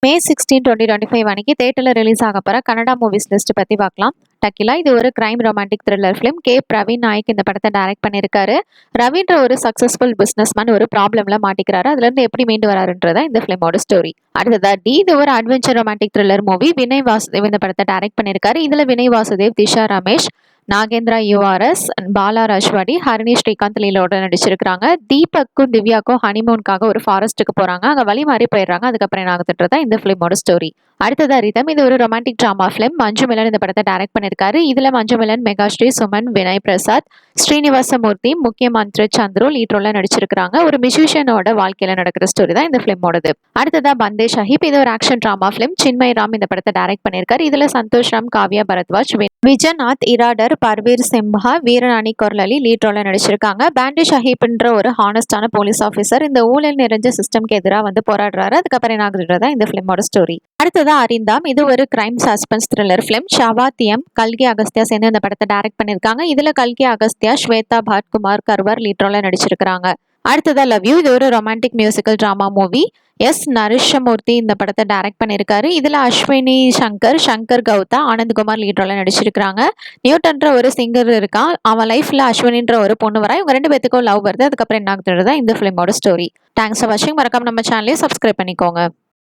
மே 16, 2025 அன்னைக்கு தியேட்டர்ல ரிலீஸ் ஆக போற கன்னடா மூவிஸ் லிஸ்ட் பத்தி பார்க்கலாம். டக்கிலா இது ஒரு crime romantic thriller film. Praveen Nayak இந்த படத்தை டைரக்ட் பண்ணியிருக்காரு. ரவின்ற ஒரு சக்சஸ்ஃபுல் பிசினஸ்மேன் ஒரு ப்ராப்ளம்ல மாட்டிக்கிறாரு. அதுல இருந்து எப்படி மீண்டு வராருன்றதா இந்த ஃபிலிமோட ஸ்டோரி. அடுத்ததா டி இது ஒரு adventure romantic thriller movie. Vinay Vasudev இந்த படத்தை டைரக்ட் பண்ணியிருக்காரு. இதுல வினய் வாசுதேவ், திஷா ரமேஷ், நாகேந்திரா யூஆர்எஸ், பாலா ராஜ்வாடி, ஹரிணி ஸ்ரீகாந்த் லீலோட நடிச்சிருக்காங்க. தீபக்கும் திவ்யாக்கும் ஹனிமூனுக்காக ஒரு ஃபாரஸ்ட்டுக்கு போறாங்க. அங்க வழி மாறி போயிடுறாங்க. அதுக்கப்புறம் என்ன ஆகுதுன்றதா இந்த ஃபிலிமோட ஸ்டோரி. அடுத்ததா ரிதம் இது ஒரு ரொமான்டிக் டிராமா ஃபிலிம். மஞ்சு மிலன் இந்த படத்தை டைரக்ட் பண்ணியிருக்காரு. இதுல மஞ்சு மிலன், மெகாஸ்ரீ, சுமன், வினய் பிரசாத், ஸ்ரீனிவாசமூர்த்தி, முக்கிய மந்திர சந்துரு லீட் ரோல்ல நடிச்சிருக்காங்க. ஒரு மியூசிஷியனோட வாழ்க்கையில நடக்கிற ஸ்டோரி தான் இந்த ஃபிலிமோடது. அடுத்ததா பந்தே ஷஹீப் இது ஒரு action drama film. Chinmay Ram இந்த படத்தை டைரக்ட் பண்ணியிருக்காரு. இதுல சந்தோஷ் ராம், காவ்யா பரத்வாஜ், விஜயநாத், இராடர், பர்வீர் சிம்ஹா, வீரராணி கொர்லலி லீட் ரோல்ல நடிச்சிருக்காங்க. பாண்டே ஷஹீப்ன்ற ஒரு ஹானஸ்டான போலீஸ் ஆஃபீஸர் இந்த ஊழல் நிறைஞ்ச சிஸ்டம்க்கு எதிராக போராடுறாரு. அதுக்கப்புறம் என்ன ஆகுதுன்றதா இந்த ஃபிலிமோட ஸ்டோரி. அடுத்ததா அரிந்தாம் இது ஒரு கிரைம் சஸ்பென்ஸ் த்ரில்லர் ஃபிலிம். ஷவாத்தியம், கல்கி அகஸ்தியா சேர்ந்து இந்த படத்தை டைரக்ட் பண்ணியிருக்காங்க. இதுல கல்கி அகஸ்தியா, ஸ்வேதா பாட்குமார், கர்வர் லீட் ரோல்ல நடிச்சிருக்காங்க. அடுத்ததா லவ் யூ இது ஒரு ரொமான்டிக் மியூசிக்கல் டிராமா மூவி. நரேஷமூர்த்தி இந்த படத்தை டைரக்ட் பண்ணியிருக்காரு. இதுல அஸ்வினி சங்கர், சங்கர் கௌதா, ஆனந்த்குமார் லீட் ரோல்ல நடிச்சிருக்காங்க. நியூட்டன்ற ஒரு சிங்கர் இருக்கான். அவன் லைஃப்ல அஸ்வினின்ற ஒரு பொண்ணு வரா. இவங்க ரெண்டு பேத்துக்கும் லவ் வருது. அதுக்கப்புறம் என்ன ஆகுதுன்றதா இந்த ஃபிலிமோட ஸ்டோரி. தேங்க்ஸ் ஃபார் வாட்சிங். மறக்காம நம்ம சேனலையும் சப்ஸ்கிரைப் பண்ணிக்கோங்க.